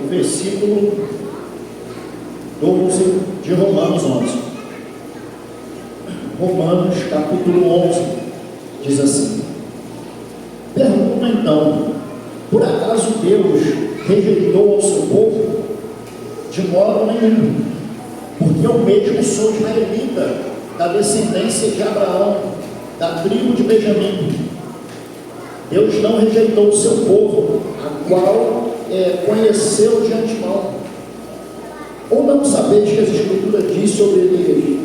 versículo 12 de Romanos 11. Romanos capítulo 11 diz assim: pergunta então, por acaso Deus rejeitou ao seu povo? De modo nenhum, porque eu mesmo sou israelita, da descendência de Abraão, da tribo de Benjamim. Deus não rejeitou o seu povo, a qual conheceu de antemão. Ou não sabeis que as Escrituras diz sobre Elias?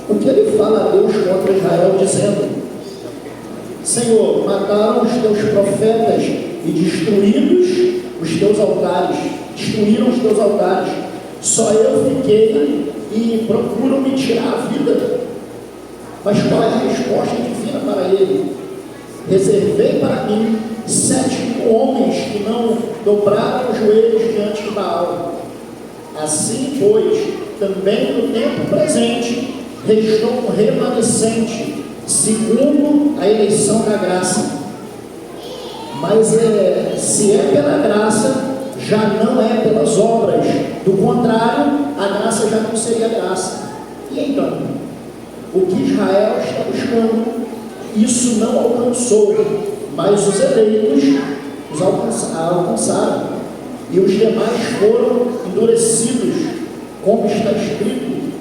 O que ele fala a Deus contra Israel, dizendo: Senhor, mataram os teus profetas e destruíram os teus altares. Só eu fiquei e procuro me tirar a vida. Mas qual é a resposta divina para ele? Reservei para mim 7.000 homens que não dobraram os joelhos diante de Baal. Assim, pois, também no tempo presente restou um remanescente, segundo a eleição da graça. Mas se é pela graça, já não é pelas obras. Do contrário, a graça já não seria graça. E então, o que Israel está buscando, isso não alcançou, mas os eleitos os alcançaram, e os demais foram endurecidos, como está escrito: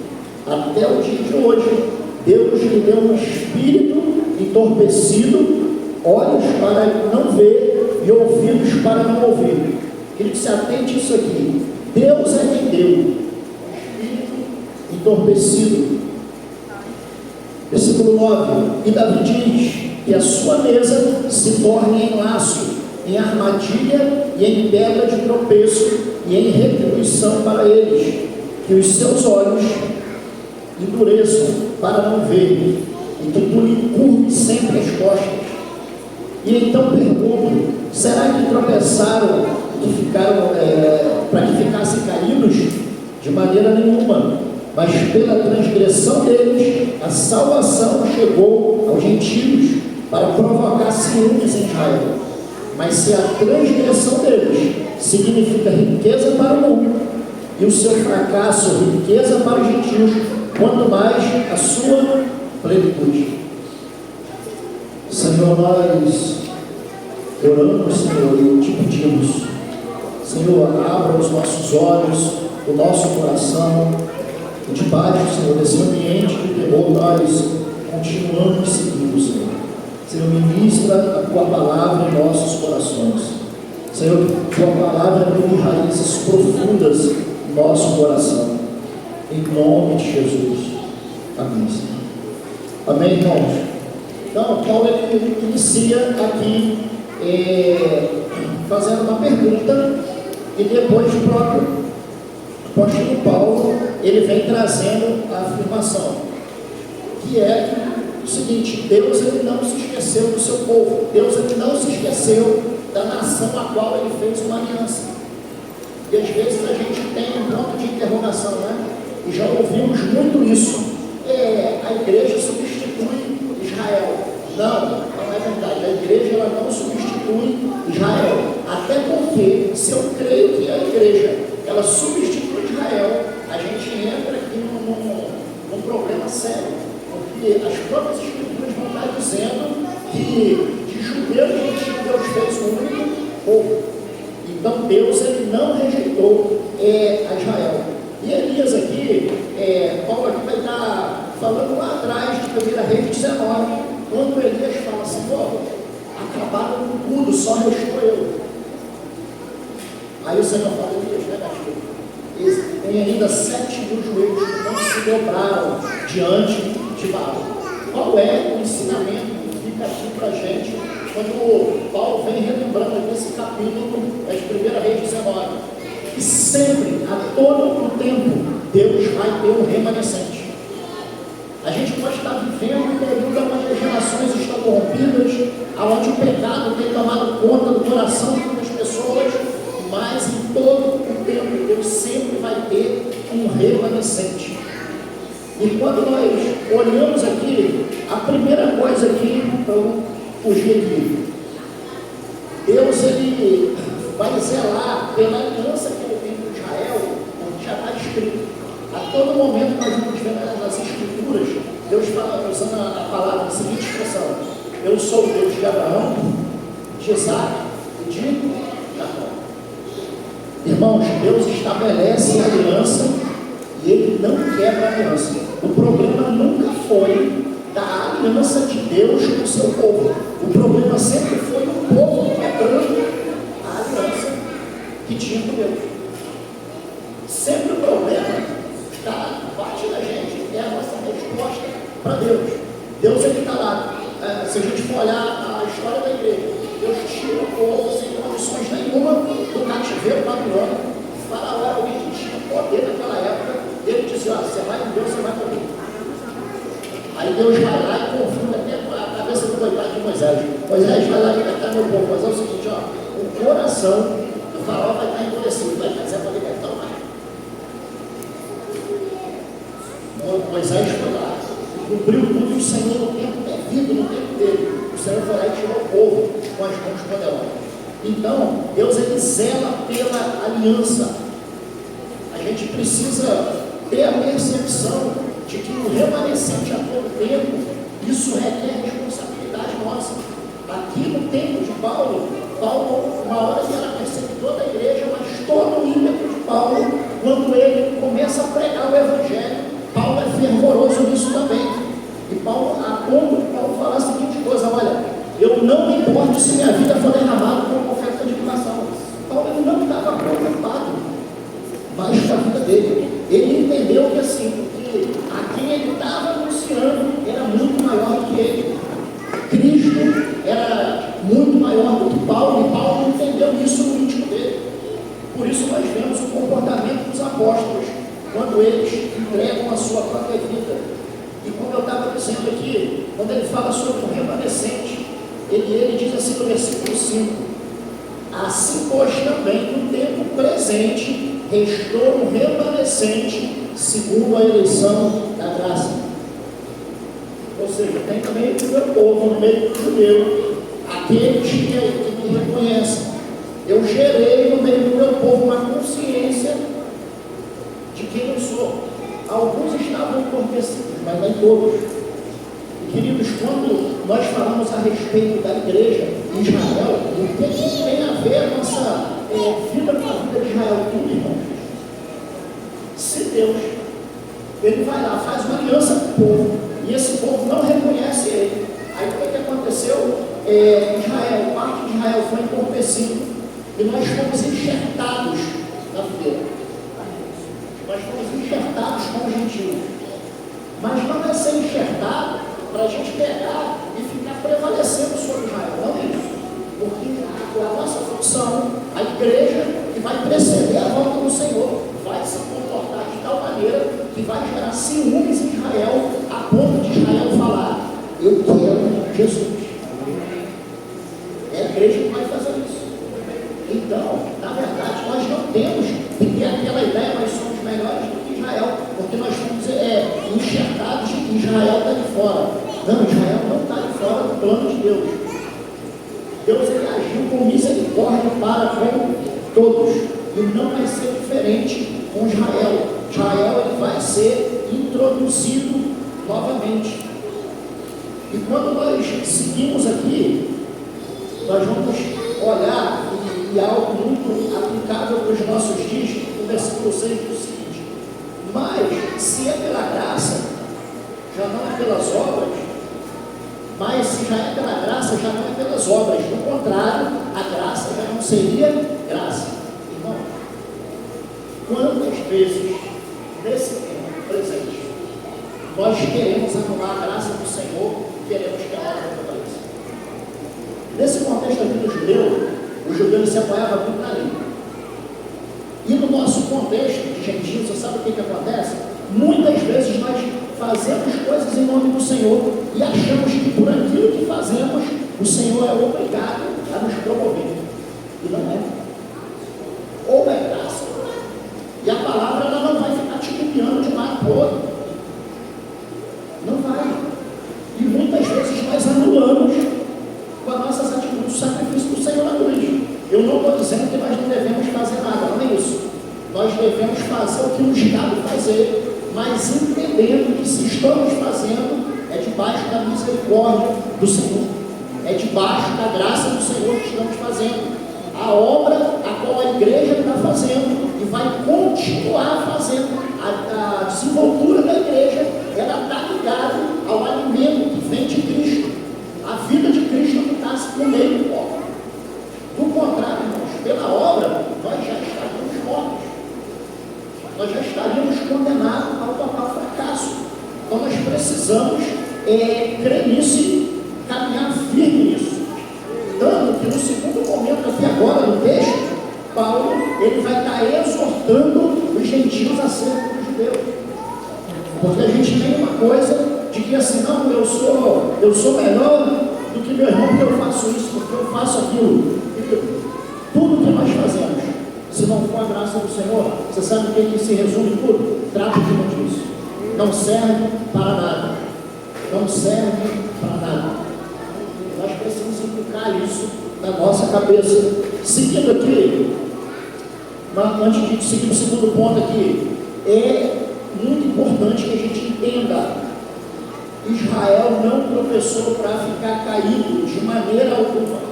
até o dia de hoje, Deus lhe deu um espírito entorpecido, olhos para não ver e ouvidos para não ouvir. Queria que se atente isso aqui. Deus é quem deu espírito entorpecido. Versículo 9: e Davi diz que a sua mesa se torne em laço, em armadilha e em pedra de tropeço e em retribuição para eles, que os seus olhos endureçam para não ver, e que tu lhe curves sempre as costas. E então pergunto: será que tropeçaram para que ficassem caídos? De maneira nenhuma, mas pela transgressão deles a salvação chegou aos gentios, para provocar ciúmes em Israel. Mas se a transgressão deles significa riqueza para o mundo, e o seu fracasso riqueza para os gentios, quanto mais a sua plenitude. Senhor, nós oramos, Senhor, e te pedimos: Senhor, abra os nossos olhos, o nosso coração, e debaixo, Senhor, desse ambiente de temor, nós continuamos seguindo, Senhor. Senhor, ministra a tua palavra em nossos corações. Senhor, tua palavra tem raízes profundas no nosso coração. Em nome de Jesus. Amém, Senhor. Amém, irmãos? Então, Paulo inicia aqui fazendo uma pergunta, e depois o próprio apóstolo Paulo ele vem trazendo a afirmação, que é o seguinte: Deus ele não se esqueceu do seu povo, Deus ele não se esqueceu da nação a qual ele fez uma aliança. E às vezes a gente tem um ponto de interrogação, né? E já ouvimos muito isso: a igreja substitui Israel. Não, não é verdade. A igreja ela não substitui Israel, até porque, se eu creio que a igreja ela substitui Israel, a gente entra aqui num problema sério, porque as próprias Escrituras vão estar dizendo que de judeus e gentios Deus fez um único povo. Então Deus ele não rejeitou a Israel. E Elias aqui, Paulo aqui vai estar falando lá atrás de 1 Reis 19, quando Elias fala assim: acabaram com tudo, só restou eu. Aí o Senhor fala: Elias, negativo, tem ainda 7.000 joelhos que não se dobraram diante de Baal. Qual é o ensinamento que fica aqui para a gente quando Paulo vem relembrando aqui esse capítulo de 1 Reis 19? Que sempre, a todo o tempo, Deus vai ter um remanescente. A gente pode estar vivendo um período onde as relações estão corrompidas, onde o pecado tem tomado conta do coração de muitas pessoas, mas em todo o tempo Deus sempre vai ter um remanescente. E quando nós olhamos aqui, a primeira coisa aqui, para eu fugir aqui, Deus ele vai zelar pela aliança que ele A todo momento nós vamos ver nas Escrituras, Deus fala, usando a palavra, a seguinte expressão: eu sou o Deus de Abraão, de Isaac e de Jacó. Irmãos, Deus estabelece a aliança e Ele não quebra a aliança. O problema nunca foi da aliança de Deus com o seu povo. O problema sempre foi o povo quebrando a aliança que tinha com Deus. Sempre o problema está parte da gente, é a nossa resposta para Deus. Deus ele está lá. Se a gente for olhar a história da igreja, Deus tira o povo sem condições nenhuma do cativeiro babilônico. O Faraó era alguém que tinha poder naquela época. Ele dizia: você vai em Deus, você vai comigo. Aí Deus vai lá e confunde até a cabeça do coitado de Moisés. Moisés vai lá e libertar meu povo. Mas é o seguinte, ó, o coração do Faraó vai estar endurecido, vai fazer para libertar o mar. Moisés foi lá, cumpriu tudo, e o Senhor, no tempo devido, no tempo dele, o Senhor foi lá e tirou o povo com as mãos poderosas. Então, Deus ele zela pela aliança. A gente precisa ter a percepção de que o remanescente a todo tempo, isso requer responsabilidade nossa. Aqui no tempo de Paulo, uma hora ele era perseguidor da igreja, mas todo o ímpeto de Paulo, quando ele começa a pregar o Evangelho, Paulo é fervoroso nisso também. E Paulo, a ponto de Paulo falar a seguinte coisa: olha, eu não me importo se minha vida for derramada como oferta de libação. Paulo ele não estava preocupado mais com a vida dele. Ele entendeu que assim, que a quem ele estava anunciando era muito maior do que ele. Cristo era muito maior do que Paulo, e Paulo entendeu isso no íntimo dele. Por isso nós vemos o comportamento dos apóstolos quando eles entregam a sua própria vida. E como eu estava dizendo aqui, quando ele fala sobre o remanescente, ele diz assim no versículo 5: assim pois também no tempo presente restou um remanescente segundo a eleição da graça. Ou seja, tem também o meu povo no meio do judeu, aqueles que me reconhecem. Eu gerei no meio do meu povo uma consciência de quem eu sou. Alguns estavam entorpecidos, mas nem todos. E, queridos, quando nós falamos a respeito da igreja em Israel, o que tem a ver a nossa vida com a vida de Israel? Tudo, irmãos. Se Deus, ele vai lá, faz uma aliança com o povo, e esse povo não reconhece ele, aí o que aconteceu? Israel, parte de Israel foi entorpecido, e nós fomos enxertados na videira. Nós fomos enxertados como gentios. Mas não é ser enxertado para a gente pegar e ficar prevalecendo sobre Israel. Não é isso. Porque a nossa função, a igreja que vai preceder a volta do Senhor, vai se comportar de tal maneira que vai gerar ciúmes em Israel, a ponto de Israel falar: eu quero Jesus. É a igreja que vai fazer isso. Então, na verdade, nós não temos que ter aquela ideia: nós somos melhores do que Israel, porque nós fomos enxertados de que Israel está de fora. Não, Israel não está de fora do plano de Deus. Deus ele agiu com misericórdia para com todos, e não vai ser diferente com Israel. Israel ele vai ser introduzido novamente. E quando nós seguimos aqui, nós vamos olhar e algo muito aplicável para os nossos dias. O versículo 6 diz o seguinte: mas se é pela graça, já não é pelas obras. Mas se já é pela graça, já não é pelas obras. Do contrário, a graça já não seria graça. Irmão, quantas vezes nesse tempo presente nós queremos anular a graça do Senhor, queremos que a obra prevaleça? Nesse contexto da vida judeu, o judeu se apoiava muito na lei. E no nosso contexto de gentios, você sabe o que acontece? Muitas vezes nós fazemos coisas em nome do Senhor e achamos que por aquilo que fazemos, o Senhor é obrigado a nos promover. E não é. Ou é graça. E a palavra ela não vai ficar te copiando de um lado para o outro. Não vai. E muitas vezes nós anulamos com as nossas atitudes o sacrifício do Senhor na cruz. Eu não estou dizendo que nós não devemos fazer nada, não é isso. Nós devemos devemos fazer o que nos cabe fazer, mas entendendo que se estamos fazendo, é debaixo da misericórdia do Senhor, é debaixo da graça do Senhor que estamos fazendo. A obra a qual a igreja está fazendo e vai continuar fazendo, a desenvoltura da igreja, ela está ligada ao alimento que vem de Cristo. A vida de Cristo não está no meio do povo. Do contrário, irmãos, pela obra, nós já estaríamos mortos. Nós já estaríamos condenados ao total fracasso. Então nós precisamos crer nisso e caminhar firme nisso. Tanto que no segundo momento, aqui agora no texto, Paulo ele vai estar exortando os gentios acerca dos judeus. Porque a gente tem uma coisa de que assim, não, eu sou melhor do que meu irmão porque eu faço isso, porque eu faço aquilo. Tudo que nós fazemos, se não for a graça do Senhor, você sabe o que se resume tudo? Trata de disso. Não serve para nada. Não serve para nada. Nós precisamos inculcar isso na nossa cabeça. Seguindo aqui, antes de seguir o segundo ponto aqui, é muito importante que a gente entenda: Israel não tropeçou para ficar caído de maneira alguma.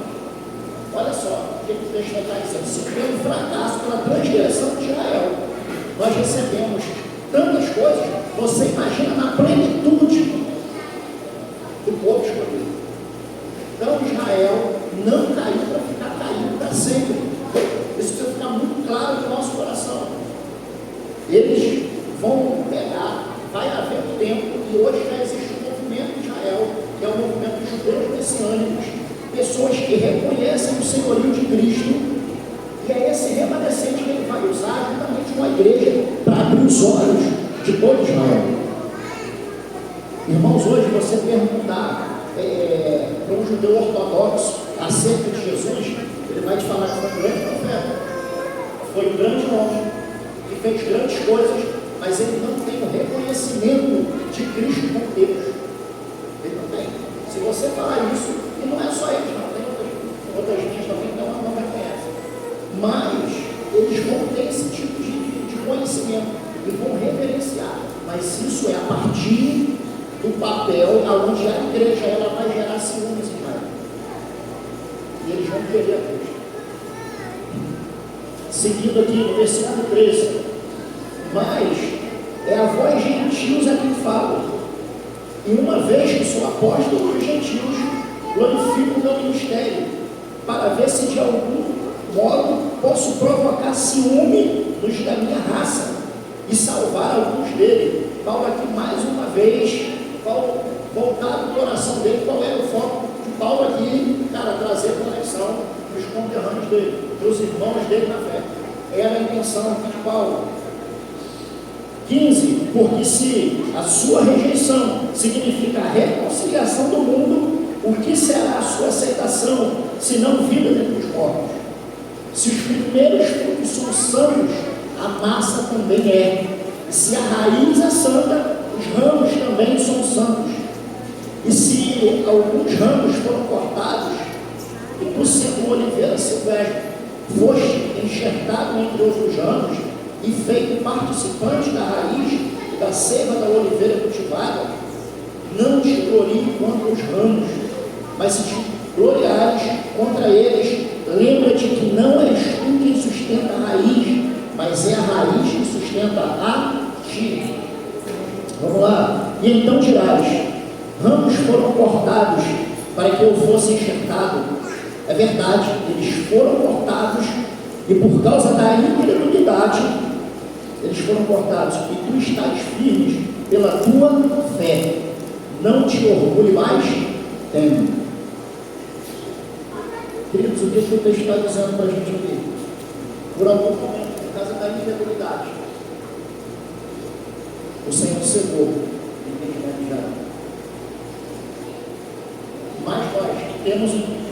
Olha só o que o texto está dizendo: se foi um fracasso pela transgressão de Israel, nós recebemos tantas coisas. Você imagina na plenitude do povo escolhido. Então Israel não caiu para ficar caído para sempre. Isso precisa ficar muito claro no nosso coração. Eles vão pegar, vai haver um tempo, e hoje já existe um movimento de Israel, que é o movimento dos judeus messiânicos, pessoas que reconhecem o senhorio de Cristo, e é esse remanescente que ele vai usar juntamente com a igreja para abrir os olhos de todo Israel. Irmãos, hoje você perguntar para um judeu ortodoxo acerca de Jesus, ele vai te falar que foi um grande profeta, foi um grande homem, que fez grandes coisas, mas ele não tem o reconhecimento de Cristo como Deus. Ele não tem. Se você falar isso, e não é só eles, não, tem outras gente também que não reconhecem, mas eles vão ter esse tipo de conhecimento e vão reverenciar, mas isso é a partir do papel onde a igreja ela vai gerar ciúmes em Israel. E eles vão querer a Cristo. Seguindo aqui no versículo 13: mas é a vós gentios a quem falo, e uma vez que sou apóstolo dos gentios, glorifico o meu ministério, para ver se de algum modo posso provocar ciúme nos da minha raça e salvar alguns dele. Paulo aqui mais uma vez, voltar no coração dele, qual era o foco de Paulo aqui, cara, trazer conexão dos conterrâneos dele, dos irmãos dele na fé. Era a intenção aqui de Paulo. 15, porque se a sua rejeição significa a reconciliação do mundo, o que será a sua aceitação, se não vida dentro dos mortos? Se os primeiros frutos são santos, a massa também é. Se a raiz é santa, os ramos também são santos. E se alguns ramos foram cortados, e tu, sendo oliveira silvestre, foste enxertado entre outros ramos, e feito participante da raiz e da seiva da oliveira cultivada, não te glorie contra os ramos, mas se te gloriares contra eles, lembra-te que não és tu quem sustenta a raiz, mas é a raiz que sustenta a ti. Vamos lá. E então dirás: ramos foram cortados para que eu fosse enxertado. É verdade, eles foram cortados, e por causa da incredulidade eles foram cortados, e tu estás firme pela tua fé. Não te orgulhe mais, teme. Queridos, o que o texto está dizendo para a gente aqui? Por algum momento, por causa da incredulidade, o Senhor cegou o entendimento de Israel. Mas nós temos um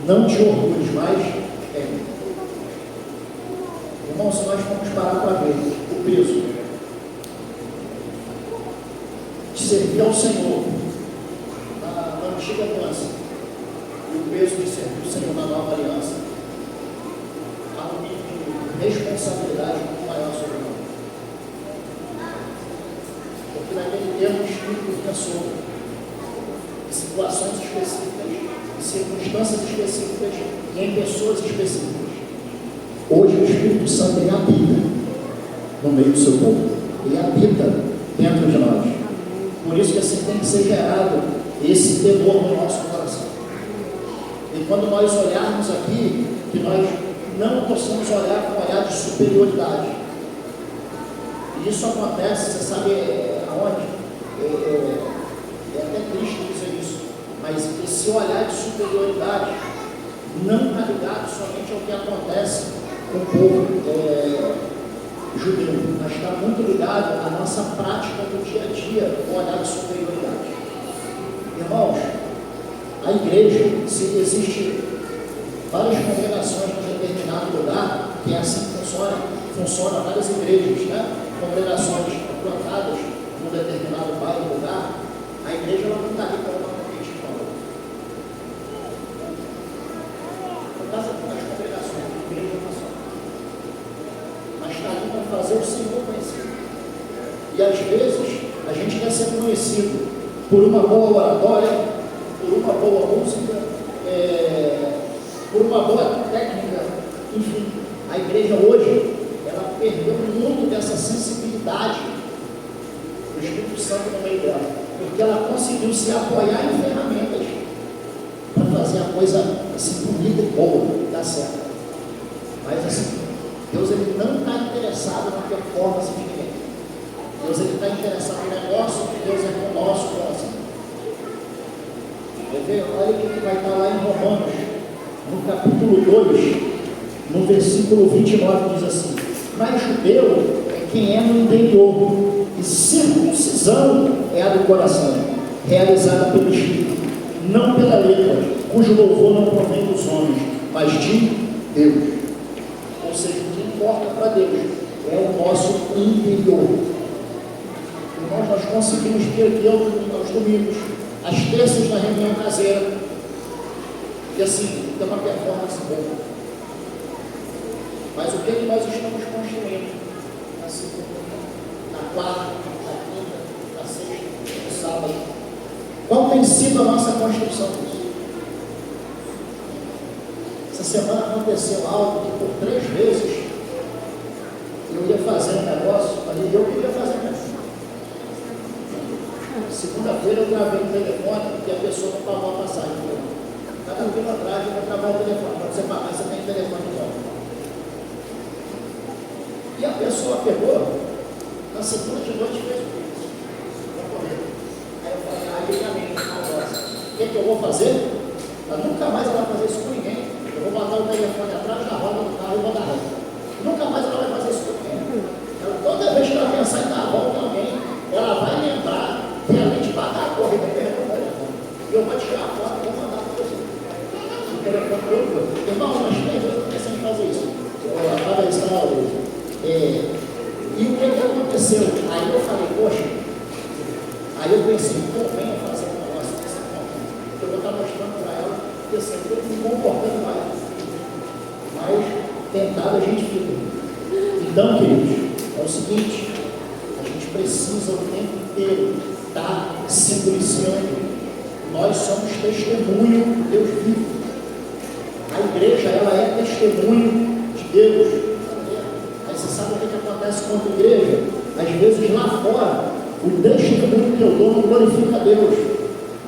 não te orgulhes mais, teme. Irmão, se nós formos parar para ver o peso de servir ao Senhor na antiga aliança e o peso de servir o Senhor na nova aliança, há um nível de responsabilidade muito maior sobre nós. Porque naquele tempo o Espírito vinha sobre situações específicas, em circunstâncias específicas e em pessoas específicas. Hoje o Espírito Santo ele habita no meio do seu povo. Ele habita dentro de nós. Por isso que assim tem que ser gerado esse temor no nosso coração. E quando nós olharmos aqui, que nós não possamos olhar com um olhar de superioridade. E isso acontece, você sabe aonde? É até triste dizer isso, mas esse olhar de superioridade não está ligado somente ao que acontece com o povo judeu, mas está muito ligado à nossa prática do dia a dia, o olhar de superioridade. Irmãos, a igreja, se existe várias congregações em determinado lugar, que é assim que funciona várias igrejas, né? Congregações plantadas num determinado bairro, lugar, a igreja ela não está ali para uma competição. Por causa das congregações, a igreja não só. Mas está ali para fazer o Senhor conhecido. E às vezes a gente quer ser conhecido por uma boa oratória, por uma boa música, por uma boa técnica, enfim. A igreja hoje, ela perdeu muito dessa sensibilidade do Espírito Santo no meio dela, porque ela conseguiu se apoiar em ferramentas para fazer a coisa assim bonita e boa, dar certo. Mas assim, Deus ele não está interessado na performance de ninguém. Deus ele está interessado no negócio que Deus é com o nosso coração. Olha o que vai estar lá em Romanos, no capítulo 2, no versículo 29, diz assim: mas judeu é quem é no interior, e circuncisão é a do coração, realizada pelo Espírito, não pela letra, cujo louvor não provém dos homens, mas de Deus. Ou seja, o que importa para Deus é o nosso interior. Irmãos, nós conseguimos vir aqui aos domingos, às terças na reunião caseira, e assim, tem uma performance boa. Mas o que é que nós estamos construindo na segunda, na quarta, na quinta, na sexta, no sábado? Qual tem sido a nossa construção disso? Essa semana aconteceu algo que por 3 vezes eu ia fazer um negócio, mas eu queria fazer mesmo. Segunda-feira eu gravei no telefone porque a pessoa não pagou a passagem. Cada vez atrás eu vou gravar o telefone. Quando você pagar, você tem o telefone de volta. E a pessoa pegou, na segunda de noite fez isso. Aí eu falei, aí também, o que eu vou fazer? Ela nunca mais ela vai fazer isso com ninguém. Eu vou botar o telefone atrás da roda do carro e vou dar reta. Nunca mais ela vai fazer isso com ninguém. Ela, toda vez que ela pensar em dar a volta em alguém, ela vai lembrar que além de pagar a corrida, e eu vou tirar a foto e vou mandar para você. O telefone todo. Irmão, nós 3 vezes pensamos em fazer isso. Acaba isso na hora. E o que aconteceu? Aí eu falei, poxa, aí eu pensei, convém fazer um negócio desse ponto. Eu vou estar mostrando para ela, porque assim, eu estou me comportando mais. Mas tentado a gente fica. Então, queridos, é o seguinte, a gente precisa o tempo inteiro estar se policiando. Nós somos testemunho de Deus vivo. A igreja, ela é testemunho de Deus. Aí você sabe o que acontece com a igreja? Às vezes lá fora, o testemunho que eu dou não glorifica a Deus.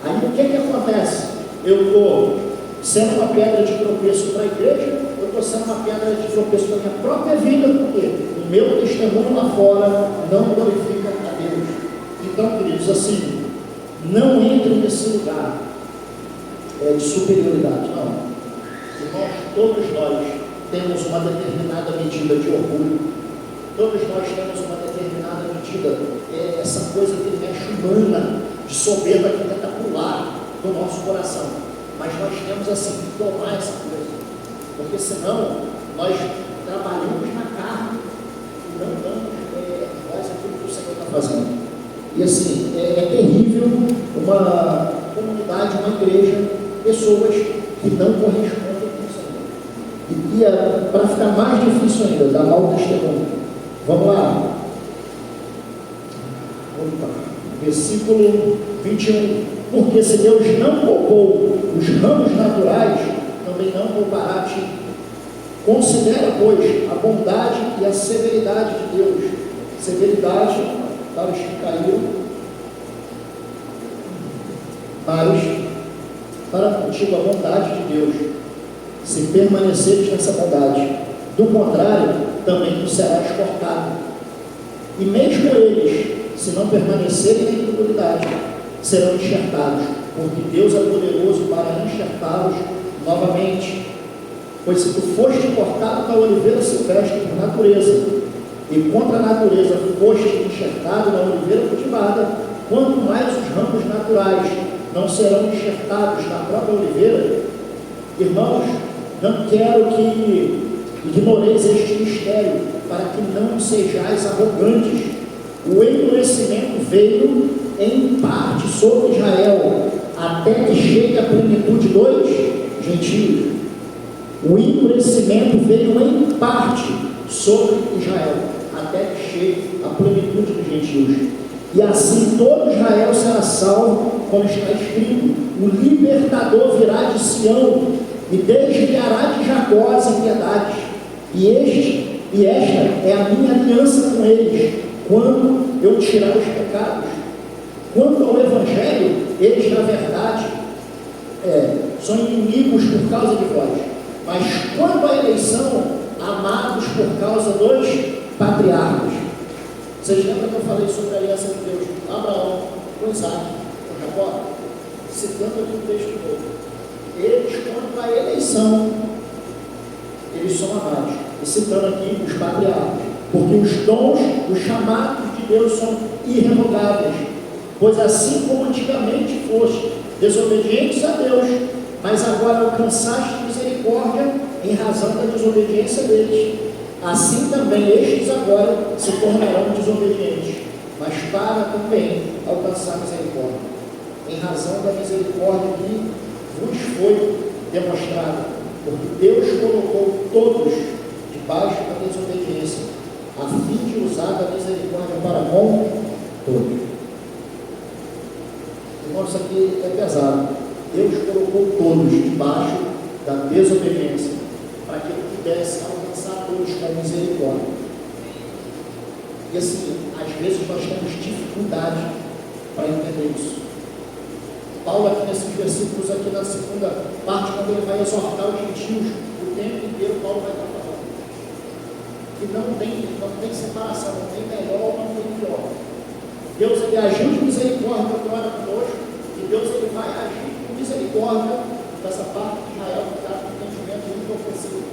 Aí o que acontece? Eu estou sendo uma pedra de tropeço para a igreja, eu estou sendo uma pedra de tropeço para a minha própria vida, porque o meu testemunho lá fora não glorifica a Deus. Então, queridos, assim, não entre nesse lugar de superioridade, não. Irmãos, todos nós temos uma determinada medida de orgulho, todos nós temos uma determinada medida, essa coisa que mexe humana, de soberba que tenta pular do nosso coração. Mas nós temos assim que tomar essa coisa, porque senão nós trabalhamos na carne e não damos voz àquilo que o Senhor está fazendo. E assim, é terrível uma comunidade, uma igreja, pessoas que não correspondem com o Senhor. E para ficar mais difícil ainda, dar mau testemunho. Vamos lá. Opa. Versículo 21. Porque se Deus não poupou os ramos naturais, também não poupará a ti. Considera, pois, a bondade e a severidade de Deus. Severidade para os que caíram, mas para contigo a bondade de Deus, se permaneceres nessa bondade. Do contrário, também tu serás cortado. E mesmo eles, se não permanecerem na incredulidade, serão enxertados, porque Deus é poderoso para enxertá-los novamente. Pois se tu foste cortado da oliveira silvestre por natureza, e contra a natureza foste enxertado na oliveira cultivada, quanto mais os ramos naturais não serão enxertados na própria oliveira. Irmãos, não quero que ignoreis este mistério, para que não sejais arrogantes. O endurecimento veio em parte sobre Israel, até que chegue a plenitude dos gentios. O endurecimento veio em parte sobre Israel, até que chegue a plenitude dos gentios. E assim todo Israel será salvo, como está escrito: o libertador virá de Sião e desviará de Jacó as impiedades. E esta é a minha aliança com eles, quando eu tirar os pecados. Quanto ao Evangelho, eles na verdade são inimigos por causa de vós, mas quanto à eleição, amados por causa dos patriarcas. Vocês lembram que eu falei sobre a aliança de Deus com Abraão, com Isaac, com Jacó? Citando aqui o texto todo. Eles, quanto à eleição, eles são amados. E citando aqui os patriarcas, porque os dons, os chamados de Deus são irrevogáveis. Pois assim como antigamente foste desobedientes a Deus, mas agora alcançaste misericórdia em razão da desobediência deles, assim também estes agora se tornarão desobedientes, mas para também alcançar misericórdia, em razão da misericórdia que vos foi demonstrada, porque Deus colocou todos debaixo da desobediência, a fim de usar da misericórdia para com todos. Irmãos, isso aqui é pesado. Deus colocou todos debaixo da desobediência, para que ele pudesse alcançar todos com misericórdia. E assim, às vezes nós temos dificuldade para entender isso. Paulo aqui nesses versículos, aqui na segunda parte, quando ele vai exortar os gentios, o tempo inteiro Paulo vai estar falando que não tem separação, não tem melhor, não tem pior. Deus ele agiu de misericórdia agora conosco, e Deus ele vai agir com misericórdia dessa parte de Israel que está com entendimento muito ofensivo.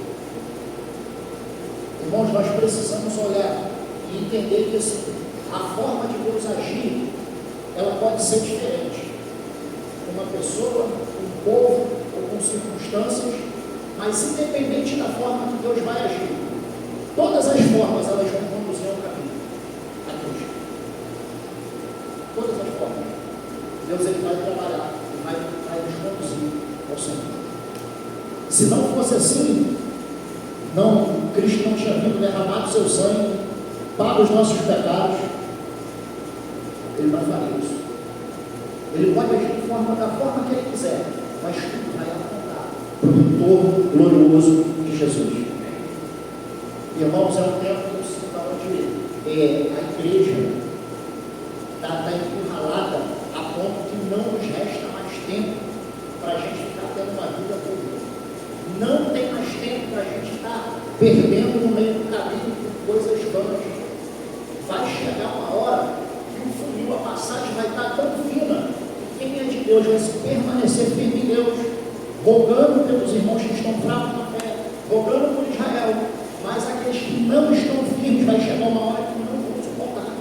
Irmãos, nós precisamos olhar e entender que assim, a forma de Deus agir, ela pode ser diferente. Com uma pessoa, com um povo ou com circunstâncias, mas independente da forma que Deus vai agir, todas as formas elas vão conduzir ao caminho, a Deus. Todas as formas. Deus ele vai trabalhar, ele vai nos conduzir ao Senhor. Se não fosse assim, Cristo não tinha vindo derramado seu sangue para os nossos pecados. Ele não faria isso. Ele pode agir da forma que ele quiser, mas tudo vai apontar para o retorno glorioso de Jesus. Irmãos, é um tempo onde a igreja está encurralada a ponto que não nos resta mais tempo para a gente ficar tendo uma vida boa. Não tem mais tempo para a gente estar perdendo no meio do caminho com coisas vãs. Vai chegar uma hora que o funil, a passagem vai estar tão fina que quem é de Deus vai se permanecer firme em Deus, rogando pelos irmãos que estão fracos na fé, rogando por Israel, mas aqueles que não estão firmes vai chegar uma hora que não vão suportar.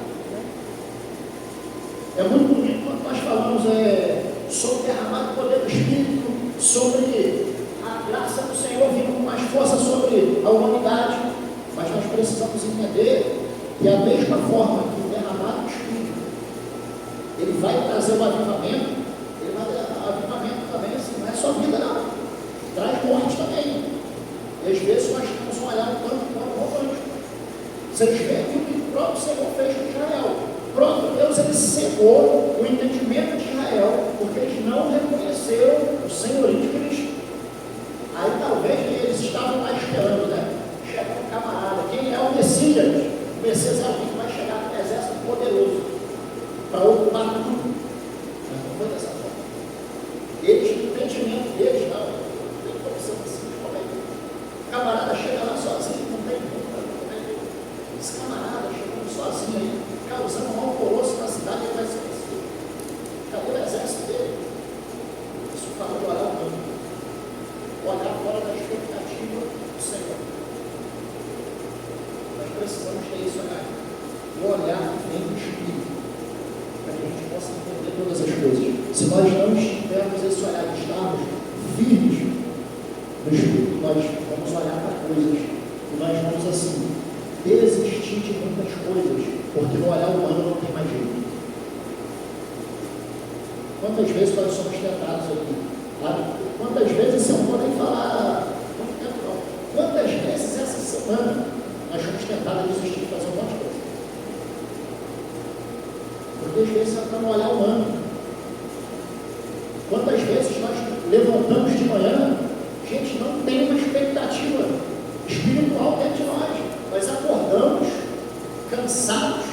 É muito bonito quando nós falamos sobre o derramado poder do Espírito, sobre a graça do Senhor vindo com mais força sobre a humanidade, mas nós precisamos entender que a mesma forma que o derramado do Espírito ele vai trazer o avivamento, ele vai dar avivamento também, assim, não é só vida não, traz morte também. E às vezes nós Vocês veem o que o próprio Senhor fez com Israel. Pronto, Deus ele cegou o entendimento de Israel, porque eles não reconheceram o senhorio de Cristo. Aí talvez eles estavam lá esperando, né? Chega um camarada, quem é o Messias? O Messias é alguém que vai chegar com um exército poderoso para ocupar tudo. Mas não foi dessa forma. Eles, no entendimento deles, não tem como ser assim, como é que o camarada chega lá sozinho, não tem como, como é que esse camarada chegando sozinho aí, causando um alvoroço na cidade, ele vai ser vencido. Cadê o exército dele? Isso fala do orar humano. Olhar fora da expectativa do Senhor. Nós precisamos ter isso, né? O olhar que vem do Espírito, para que a gente possa entender todas as coisas. Se nós não tivermos esse olhar de estarmos firmes no Espírito, nós vamos olhar para coisas e nós vamos assim desistir de muitas coisas, porque no olhar humano não tem mais jeito. Quantas vezes nós somos tentados aqui? Quantas vezes eu não vou nem falar muito tempo não. Quantas vezes essa semana nós fomos tentados a desistir de fazer um monte de coisa? Porque às vezes está no olhar humano. Quantas vezes nós levantamos de manhã, gente, não tem uma expectativa espiritual dentro de nós. Nós acordamos cansados,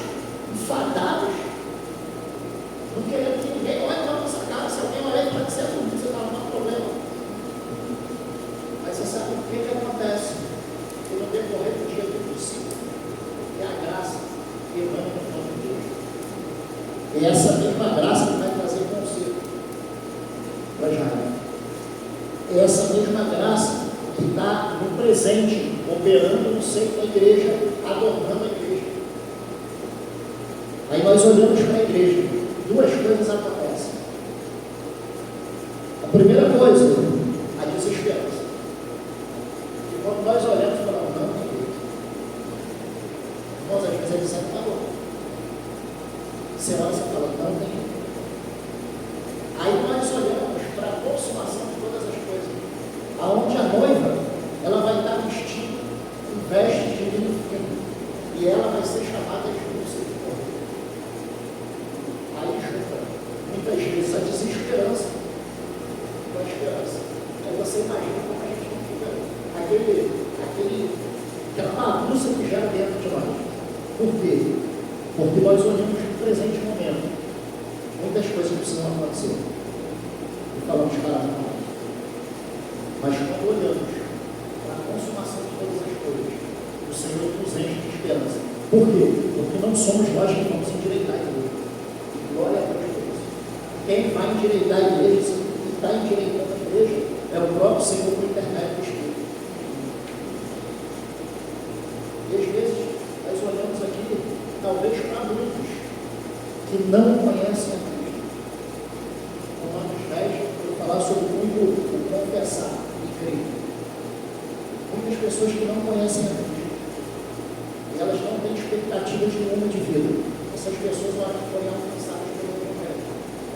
enfadados, não querendo que ninguém olhe para a nossa cara. Se alguém olhar para dizer tudo, você está com problema. Mas você sabe o que acontece? Que no decorrer do dia do possível, é a graça que emana no nome de Deus. É essa mesma graça que vai trazer conselho para Israel. É essa mesma graça que está no presente, operando no seio da igreja, adornando a igreja. Aí nós olhamos para a igreja, duas coisas acontecem. A primeira coisa, a desesperança. E quando nós olhamos para o não tem igreja, irmãos, às vezes ele sempre está bom. Você olha e fala, não tem igreja. Aí nós olhamos para a consumação de todas as coisas, aonde a noiva, ela vai estar vestida com vestes de linho fino, e ela vai ser chamada de Lúcia de Cordeiro. Aí junta, muitas vezes, a desesperança com a esperança. Aí você imagina como a gente não fica, aquela bagunça que gera dentro de nós. Por quê? Porque nós olhamos no presente momento. Muitas coisas precisam acontecer. E falamos para nós. Mas quando olhamos para a consumação de todas as coisas, o Senhor nos enche de esperança. Por quê? Porque não somos nós que vamos endireitar a igreja. Glória a Deus por isso. Quem vai endireitar a igreja, quem está endireitando a igreja, é o próprio Senhor por intermédio do Espírito. E às vezes, nós olhamos aqui, talvez para muitos que não conhecem a Cristo. Romanos 10, eu vou falar sobre o confessar e crer. Muitas pessoas que não conhecem a Cristo, e elas não têm expectativas nenhuma de vida. Essas pessoas vão forem alcançadas pelo Evangelho.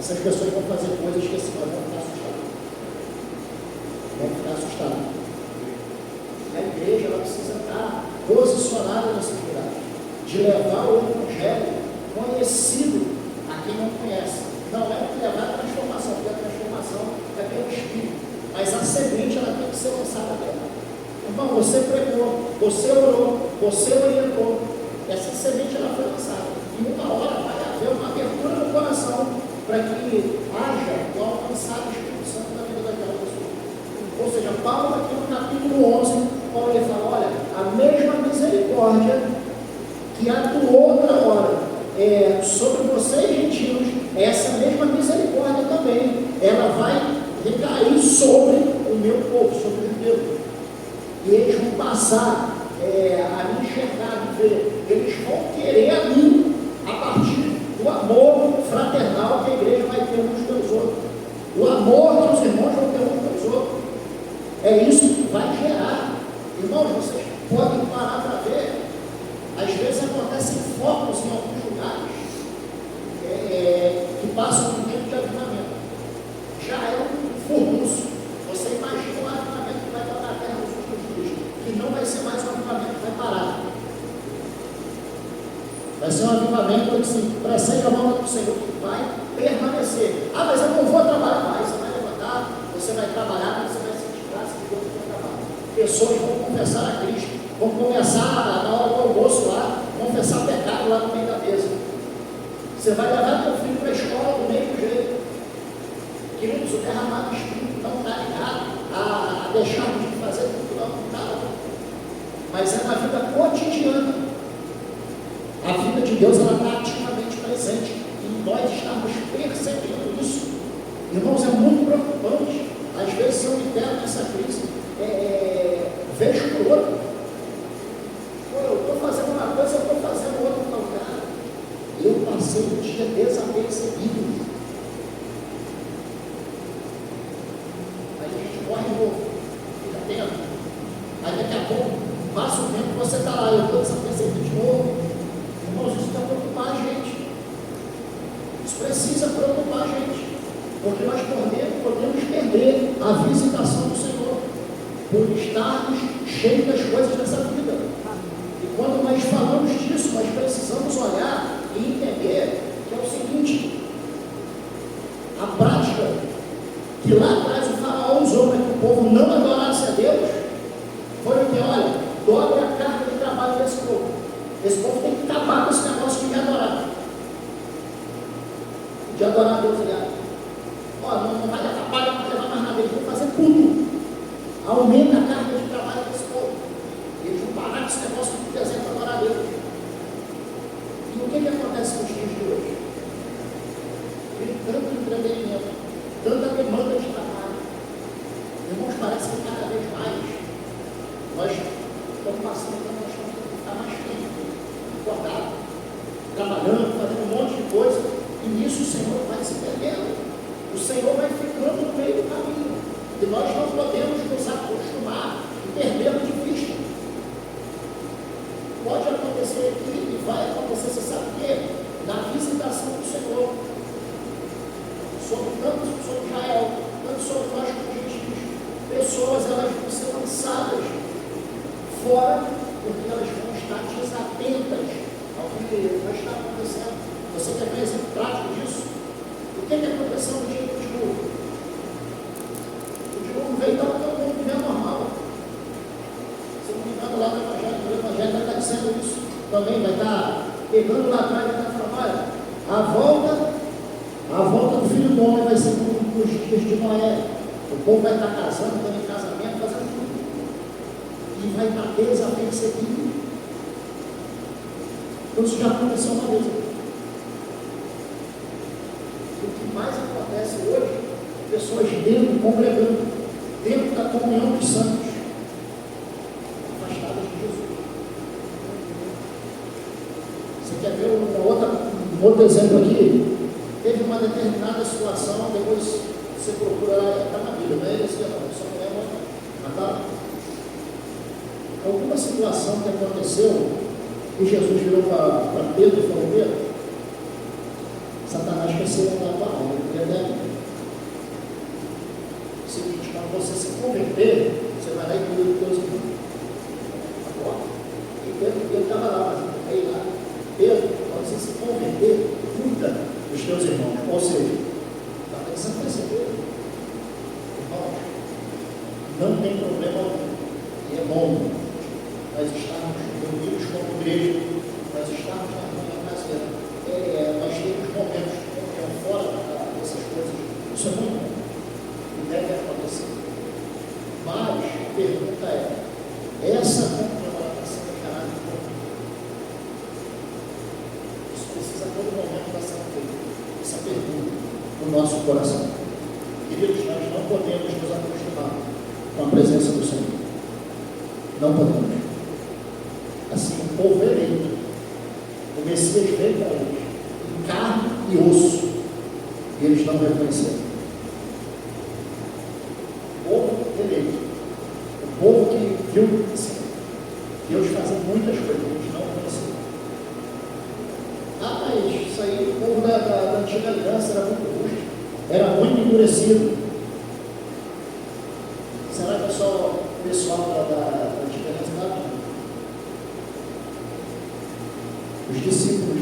Essas pessoas vão fazer coisas que assim, vão ficar assustadas. Vão ficar assustadas. E a igreja ela precisa estar posicionada nesse lugar, de levar o Evangelho conhecido a quem não conhece. Não é levar a transformação, porque a transformação é pelo Espírito. Mas a semente ela tem que ser lançada dela. Irmão, você pregou, você orou, você orientou. Essa semente ela foi lançada. E uma hora vai haver uma abertura no coração para que haja o alcançar do Espírito Santo na vida daquela pessoa. Ou seja, Paulo aqui no capítulo 11, Paulo ele fala, olha, a mesma misericórdia que atuou outra hora sobre vocês gentios, essa mesma misericórdia também, ela vai recair sobre o meu povo, sobre os judeus. E eles vão passar a me enxergar, me ver. Eles vão querer a mim a partir do amor fraternal que a igreja vai ter uns pelos outros. O amor que os irmãos vão ter uns pelos outros. É isso que vai gerar. Irmãos, vocês podem parar para ver. Às vezes acontecem focos em alguns lugares que passam por tempo de avivamento. Já é um furnuço. Você imagina um avivamento que vai estar na terra dos últimos dias, que não vai ser mais um avivamento, vai parar. Vai ser um avivamento assim, para ser a mão do Senhor que vai permanecer. Ah, mas eu não vou trabalhar mais. Você vai levantar, você vai trabalhar, mas você vai sentir graça de Deus no trabalho. Pessoas vão confessar a Cristo, vão começar na hora do almoço lá, confessar pecado lá no meio da mesa. Você vai levar teu filho para a escola do mesmo jeito. Queridos, o derramado do Espírito não está ligado a deixarmos de fazer tudo, não está. Mas é na vida cotidiana. A vida de Deus ela está ativamente presente e nós estamos percebendo isso. Irmãos, é muito preocupante. Às vezes eu me pego nessa crise, vejo por outro. Eu estou fazendo uma coisa, eu estou fazendo outra. Não, cara, eu passei um dia desapercebido. Aí a gente corre de novo, fica atento. Aí daqui a pouco, passa o tempo, você está lá, eu estou desapercebido de novo. Irmãos, isso vai preocupar a gente. Isso precisa preocupar a gente. Porque nós podemos perder a visitação do Senhor por estarmos cheios das coisas dessa vida. E quando nós falamos disso, nós precisamos olhar e entender que é o seguinte: a prática que lá atrás o faraó usou para que o povo não adorasse a Deus foi o que? Olha, dobre a carga de trabalho desse povo. Esse povo tem que acabar com esse negócio de me adorar. De adorar a Deus, aliás. Ó, não vai acabar, não vai levar mais nada, eles vão fazer tudo. Aumenta a carga de trabalho desse povo. Eles vão parar com esse negócio do deserto para adorar a Deus. E o que acontece nos dias de hoje? Tem tanto entretenimento, tanta demanda de trabalho. Irmãos, parece que cada vez mais nós estamos passando, nós estamos tendo que ficar mais tempo, acordado, trabalhando, fazendo um monte de coisa, e nisso o Senhor vai se perdendo. O Senhor vai ficando no meio do caminho. E nós não podemos nos acostumar e perdê-lo de vista. Pode acontecer aqui e vai acontecer, você sabe o quê? Na visitação do Senhor. Tanto sobre Israel, tanto sobre nós como gentios. Pessoas, elas vão ser lançadas fora, porque elas vão estar desatentas ao que vai estar acontecendo. Você quer ver exemplo prático disso? O que aconteceu no dia do dilúvio? O dilúvio veio e estava todo mundo vivendo normal. Se não me engano, lá no Evangelho vai estar dizendo isso também, vai estar pegando lá atrás e vai estar falando: olha, a volta do Filho do Homem vai ser como nos dias de Noé. O povo vai estar casando, tendo em casamento, fazendo tudo. E vai estar desapercebido. Então isso já aconteceu uma vez. O que mais acontece hoje, pessoas dentro, congregando, dentro da comunhão dos santos, afastadas de Jesus. Você quer ver um outro exemplo aqui? Teve uma determinada situação, depois você procura lá, está na Bíblia, não é esse que não, só não é outra. Mas tá? Alguma situação que aconteceu, e Jesus virou para Pedro e falou: Pedro, Satanás quer ser a tua alma, ele quer dar. O seguinte, quando você se converter, você vai lá e cuida dos teus irmãos. Agora, e Pedro estava lá, mas aí lá, Pedro, quando você se converter, cuida dos teus irmãos. Ou seja, está pensando em receber. Irmãos, não tem problema algum. E é bom nós estarmos reunidos como igreja, nós estarmos na reunião brasileira. Nós temos momentos de comunhão fora dessas coisas. Isso é muito bom. E deve acontecer. Mas a pergunta essa comunhão está sendo gerada por quê? Isso precisa a todo momento estar sendo feito. Essa pergunta no nosso coração. Queridos, nós não podemos nos acostumar com a presença do Senhor. Não podemos. Assim, o povo eleito, o Messias veio para eles, em carne e osso, e eles não reconheceram. O povo eleito, o povo que viu assim, Deus fazer muitas coisas, eles não reconheceram. Ah, mas isso aí, o povo da antiga aliança era muito rústico, era muito endurecido. Será que é só o pessoal da antiga aliança? Não. os discípulos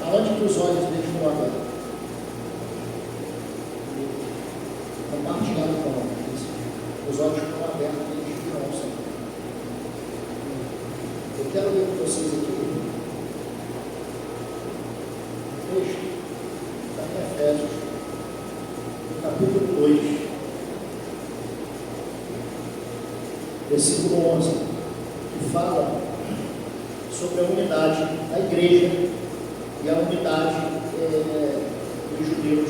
aonde que os olhos deles estão abertos? Compartilhado com eles. Os olhos estão abertos e eles viram o Senhor. Eu quero ler com vocês aqui o texto da Efésios, no capítulo 2, versículo 11, que fala sobre a unidade da igreja e a unidade dos judeus.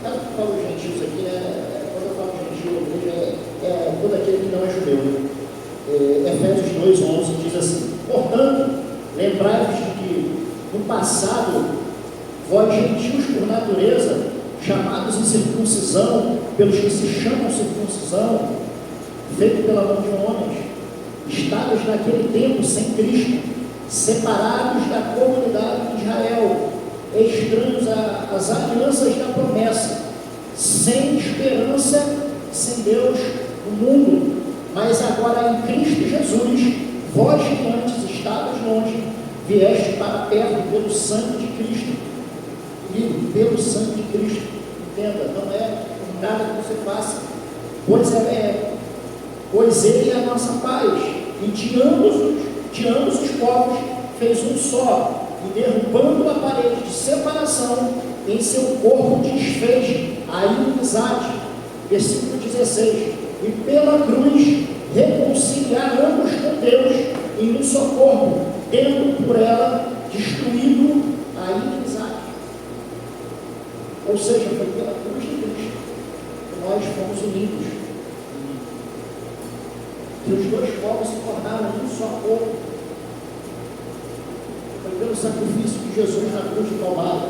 Tanto que eu falo gentios aqui, né? Quando eu falo gentio, a igreja é todo aquele que não é judeu, né? Efésios 2:11 diz assim: portanto, lembrai-vos de que no passado, vós gentios por natureza, chamados em circuncisão, pelos que se chamam circuncisão, feito pela mão de homens, estados naquele tempo sem Cristo, separados da comunidade de Israel, estranhos às alianças da promessa, sem esperança, sem Deus no mundo. Mas agora em Cristo Jesus, vós que antes estavas longe, vieste para perto pelo sangue de Cristo. E pelo sangue de Cristo, entenda, não é nada que você faça, pois Ele é a nossa paz, e de ambos os povos fez um só, e derrubando a parede de separação, em seu corpo desfez a inimizade. Versículo 16: e pela cruz reconciliar ambos com Deus em um só corpo, tendo por ela destruído a inimizade. Ou seja, foi pela cruz de Cristo que nós fomos unidos, que os dois povos se tornaram um só corpo. Foi pelo sacrifício de Jesus na cruz de Calvário.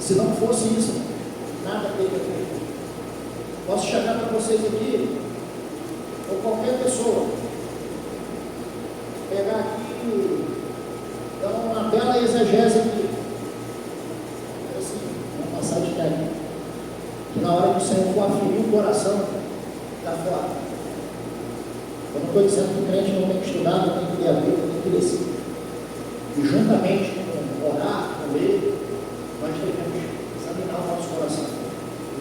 Se não fosse isso, nada teria feito. Posso chegar para vocês aqui, ou qualquer pessoa, pegar aqui e dar uma bela exegese aqui, assim, uma passagem daqui, que na hora que o Senhor for aferir o coração, está fora. Eu não estou dizendo que o crente não tem que estudar, não tem que ler a Bíblia, tem que ler sim. E juntamente com orar, com ler, nós devemos examinar o nosso coração.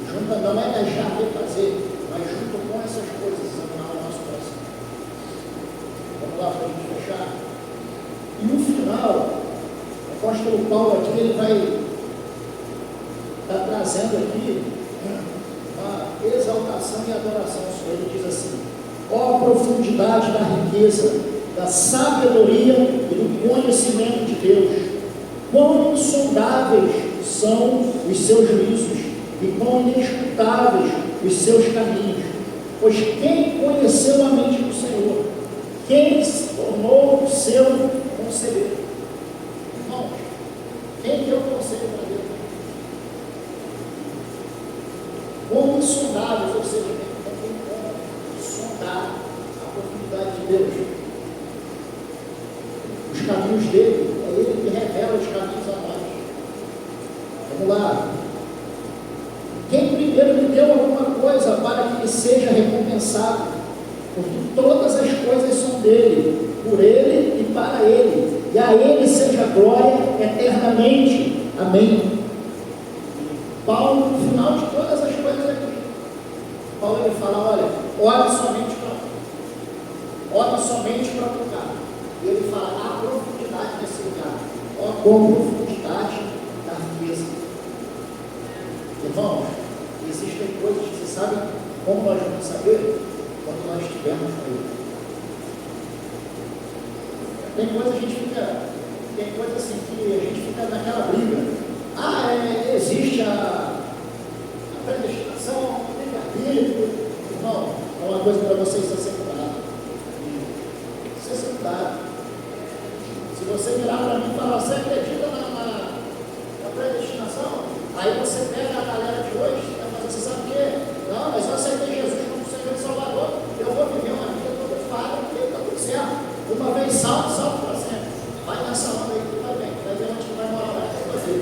Junto não é deixar de fazer, mas junto com essas coisas, examinar o nosso coração. Vamos lá para a gente fechar. E no final, o apóstolo Paulo aqui, ele vai estar trazendo aqui uma exaltação e adoração. Ele diz assim: ó profundidade da riqueza, da sabedoria e do conhecimento de Deus, quão insondáveis são os seus juízos e quão inescrutáveis os seus caminhos. Pois quem conheceu a mente do Senhor? Quem se tornou o seu conselheiro? Irmãos, quem deu conselho para Deus? Quão insondáveis, ou seja, não tem como sondar a profundidade de Deus. Os caminhos dele, é ele que revela os caminhos a nós. Vamos lá. Quem primeiro lhe deu alguma coisa para que ele seja recompensado? Porque todas as coisas são dele, por ele e para ele. E a ele seja glória eternamente. Amém. Paulo, no final de todas as coisas aqui, Paulo ele fala: olha, olhe somente para o lugar. E ele fala a profundidade desse lugar. Ó, com profundidade da riqueza. Irmãos, existem coisas que você sabe como nós vamos saber quando nós estivermos com ele. Tem coisa assim que a gente fica naquela briga. Existe a predestinação, tem a Bíblia. Irmão, é uma coisa para vocês ser secundário. Ser secundário. Se você virar para mim e falar: você acredita na predestinação? Aí você pega a galera de hoje e vai fazer: você sabe o quê? Não, mas eu aceitei Jesus como Senhor e Salvador, eu vou viver uma vida toda falha, porque está tudo certo. Uma vez salvo para sempre. Vai nessa onda aí que vai bem, vai ver onde vai morar lá com você.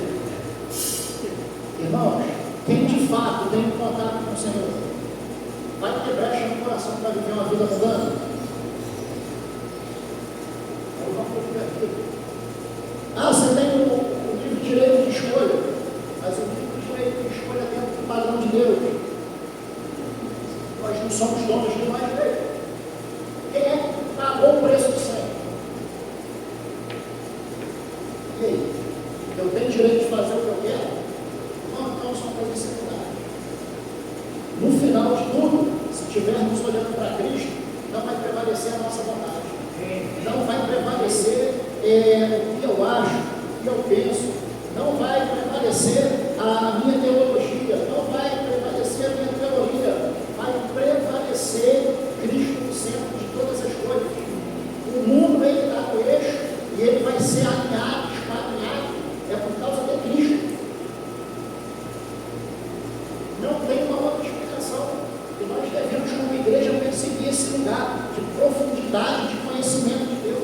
Irmãos, quem de fato tem contato com o Senhor vai ter brecha no coração para viver uma vida mudando? minha vida. Ah, você tem o livre direito de escolha, mas o livre direito de escolha é dentro do padrão de Deus. Nós não somos donos de mais direito. Quem é que pagou o preço do sangue? E aí? Eu tenho direito de fazer o que eu quero? Não, então são coisas secundárias. No final de tudo, se estivermos olhando para Cristo, não vai prevalecer a nossa vontade. Não vai prevalecer o que eu acho, o que eu penso. Não vai prevalecer a minha teologia. Não vai prevalecer a minha teoria. Vai prevalecer Cristo no centro de todas as coisas. O mundo ele está no eixo e ele vai ser alinhado, espalinhado. É por causa de Cristo. Não tem uma outra explicação. E nós devemos, como igreja, perseguir esse lugar de profundidade, de conhecimento de Deus.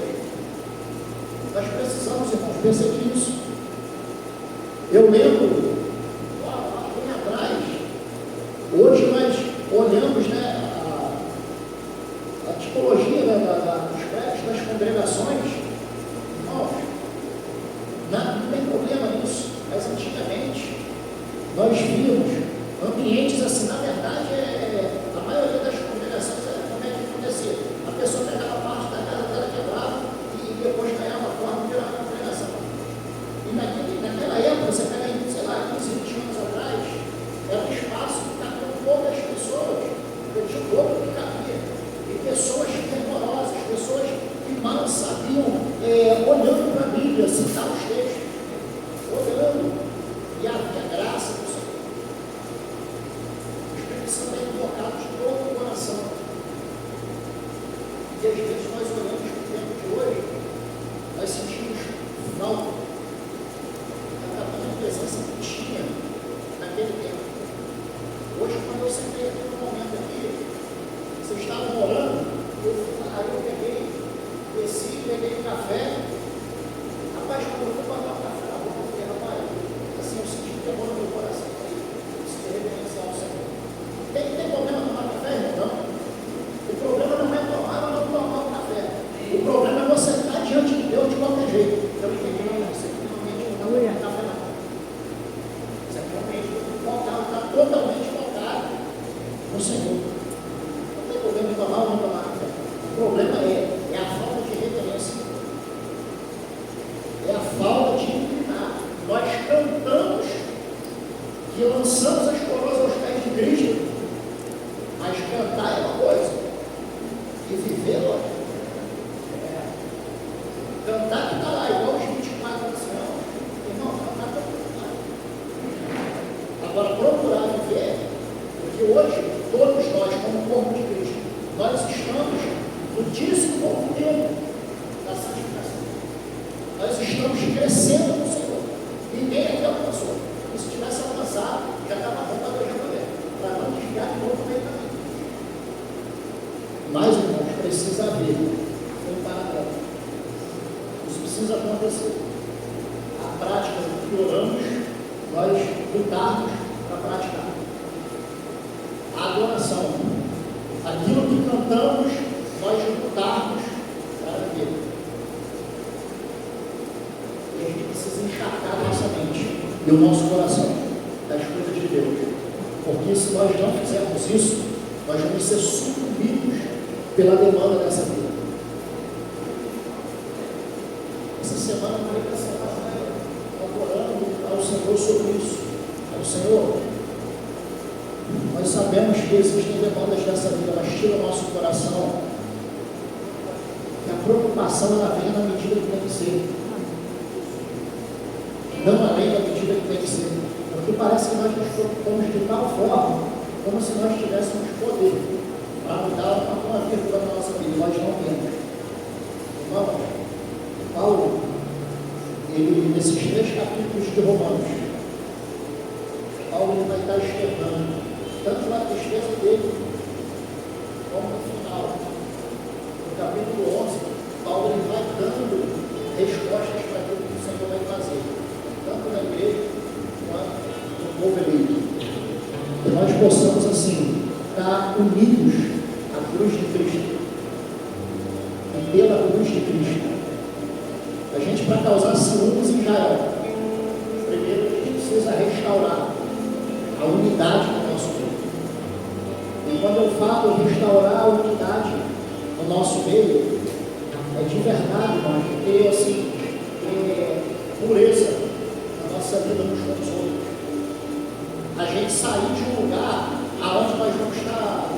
Nós precisamos, irmãos, perseguir isso. Eu lembro, lá bem atrás, hoje nós olhamos, né, a tipologia dos prédios, das congregações. Irmãos, não tem problema nisso, mas antigamente nós víamos ambientes assim. Na verdade, a maioria das congregações, como é que acontecia? A pessoa pegava parte da casa dela, quebrava e depois ganhava forma de virar uma congregação. E naquela época, você pega aí, sei lá, 15, 20 anos atrás, era um espaço que cabia poucas pessoas, tinha um pouco que cabia, e pessoas fervorosas, pessoas que mal sabiam, olhando para a Bíblia, citar os textos, olhando, e havia graça do Senhor. O Espírito Santo é invocado de todo o coração. E às vezes nós olhamos para o tempo de hoje, nós sentimos falta da tamanha presença que tinha naquele tempo. Hoje, quando eu sentei aqui no momento aqui, vocês estavam orando, aí eu peguei, desci, peguei um café. Rapaz, quando eu fui botar o café na boca, eu falei, rapaz, assim, eu senti que temor no meu coração, se reverenciar ao Senhor. Tem problema tomar café, irmão? Não. O problema não é tomar ou não tomar o café. O problema é você estar diante de Deus de qualquer jeito. Eu entendi, você finalmente não tomar café na boca. Você realmente está totalmente focado no Senhor. Não tem problema em tomar ou não tomar café. O problema é a falta de reverência. É a falta de inclinar. Nós cantamos que lançamos as coroas aos pés de Cristo, mas cantar é uma coisa e viver é outra. Cantar que está lá, igual os 24 anciãos, irmão, cantar está lá. Agora, procurar viver, porque hoje, todos nós, como corpo de Cristo, nós estamos no desenvolvimento da santificação. Nós estamos crescendo no Senhor. Ninguém aqui alcançou. E se tivesse alcançado, já estava bom para Deus também, para não desviar de novo meio caminho. Mas, irmãos, precisa haver um paralelo. Isso precisa acontecer. A prática do que oramos, nós lutarmos para praticar. A adoração, aquilo que cantamos, nós lutarmos para viver. E a gente precisa encharcar a nossa mente e o nosso coração das coisas de Deus. Porque se nós não fizermos isso, nós vamos ser sucumbidos pela demanda dessa vida. Essa semana eu falei para essa semana, orando ao Senhor sobre isso. Ao Senhor, nós sabemos que existem demandas dessa vida, mas tira o nosso coração, que a preocupação ela vem na medida que tem que ser, não além da medida que tem que ser, porque parece que nós nos preocupamos de tal forma, como se nós tivéssemos poder para mudar uma vírgula na nossa vida. Nós não temos. Irmãos, Paulo, ele, nesses 3 capítulos de Romanos, Paulo ele vai estar externando tanto na tristeza dele, como no final. No capítulo 11, Paulo ele vai dando respostas para aquilo que o Senhor vai fazer, tanto na igreja quanto no povo eleito. Que nós possamos, assim, estar unidos à cruz de Cristo. E pela cruz de Cristo, A gente, para causar ciúmes em Israel, primeiro a gente precisa restaurar a unidade do nosso meio. E quando eu falo restaurar a unidade no nosso meio, é de verdade, nós ter assim, pureza na nossa vida uns com os outros. A gente sair de um lugar aonde nós vamos estar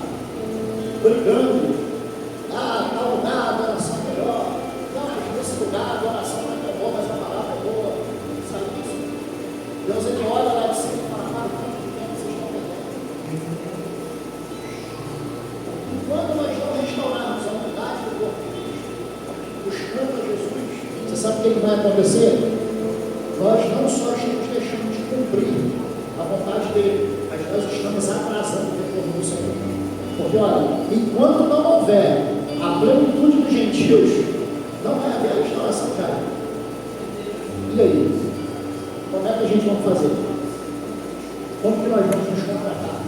brigando. Tal lugar a adoração é melhor. Não, mas nesse lugar a adoração não é tão boa, mas a palavra é boa. Sabe disso? Deus, ele olha lá de cima e fala, para quanto tempo vocês estão perdendo? Quando nós não restaurarmos a unidade do corpo de Cristo, buscando a Jesus, você sabe o que vai acontecer? Nós não só estamos deixando de cumprir a vontade dele, mas nós estamos atrasando o retorno do Senhor. Porque, olha, enquanto não houver a plenitude dos gentios, não vai haver a restauração, cara. E aí? Como é que a gente vai fazer? Como que nós vamos nos contratar?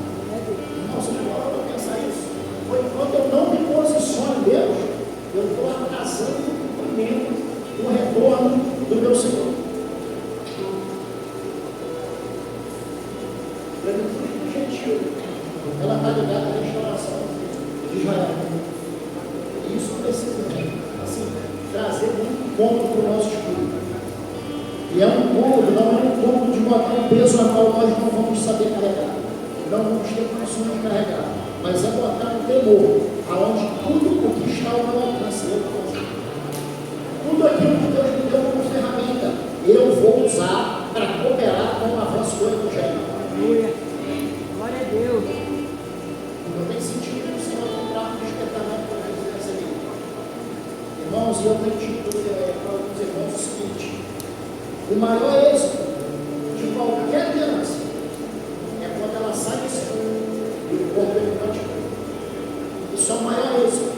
Nossa, de hora eu pensar isso. Ou enquanto eu não me posiciono em Deus, eu estou atrasando o cumprimento, o retorno do meu Senhor. Plenitude do gentio, ela está ligada à restauração de Israel. E isso precisa, assim, trazer muito ponto para o nosso estudo. E é um ponto, não é um ponto de botar um peso a qual nós não vamos saber carregar. Não vamos ter condições de carregar. Mas é botar um temor, aonde tudo o que está ao meu alcance, eu posso. Tudo aquilo que Deus me deu como ferramenta, eu vou usar para cooperar com o avanço do Evangelho. Aleluia. Glória a Deus. Não tem sentido que o Senhor comprar um despertamento para nós receber. Irmãos, e eu tenho dito para alguns irmãos o seguinte: o maior êxito de qualquer criança é quando ela sai do céu e o corpo ele continua. Isso é o maior êxito.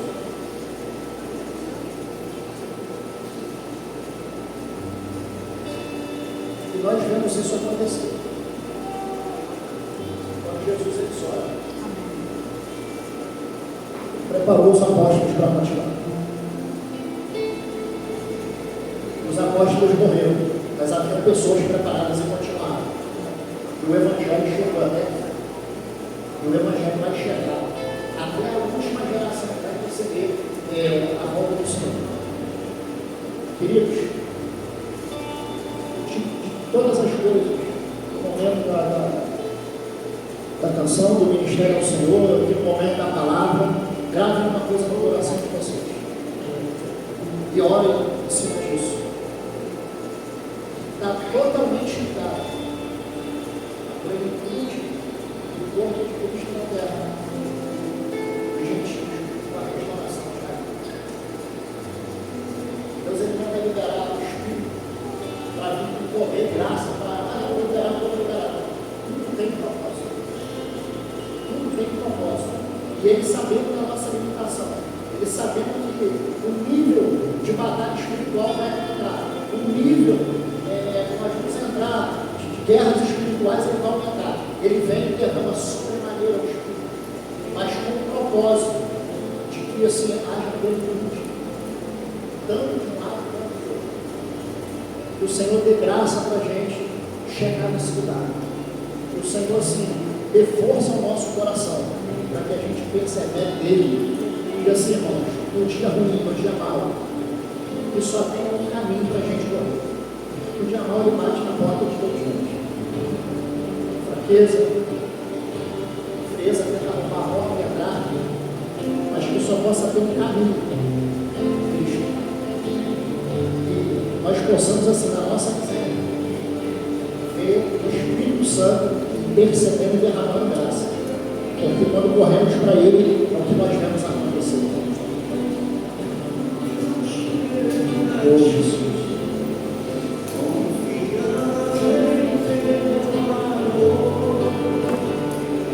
E nós vemos isso acontecer. Jesus ele só preparou os apóstolos para continuar. Os apóstolos morreram, mas havia pessoas preparadas e continuaram. E o Evangelho chegou até aqui. E o Evangelho vai chegar até a última geração que vai receber a volta do Senhor. Queridos, de todas as coisas, no momento da canção, do ministério ao Senhor, no momento da palavra, gravem uma coisa no coração de vocês. E orem em cima disso. Está totalmente ligado à plenitude do corpo de Cristo na terra. Gente, com a restauração de Israel. Deus ele não vai liberar o Espírito para vir correr graça, para liberar, vou liberar. Tudo tem propósito. Tudo tem propósito. E ele sabendo da nossa limitação, ele sabendo que o nível de batalha espiritual vai aumentar, o nível que nós vamos entrar de guerras espirituais ele vai aumentar. Ele vem e derrama sobremaneira o Espírito, mas com o propósito de que assim haja plenitude, tanto de um lado quanto do outro. Que o Senhor dê graça para a gente chegar nesse lugar. Que o Senhor assim dê força ao nosso coração, para que a gente persevere nele. E assim, irmãos, no dia ruim, no dia mau, que só tem um caminho para a gente correr. O dia mau ele bate na porta de todos nós. Fraqueza, frieza, tenta arrumar a porta e entrar, mas que só possa ter um caminho, Cristo. E nós possamos, assim, na nossa miséria, ver o Espírito Santo intercedendo e derramando graça. Porque quando corremos para Ele, é o que nós vemos acontecer.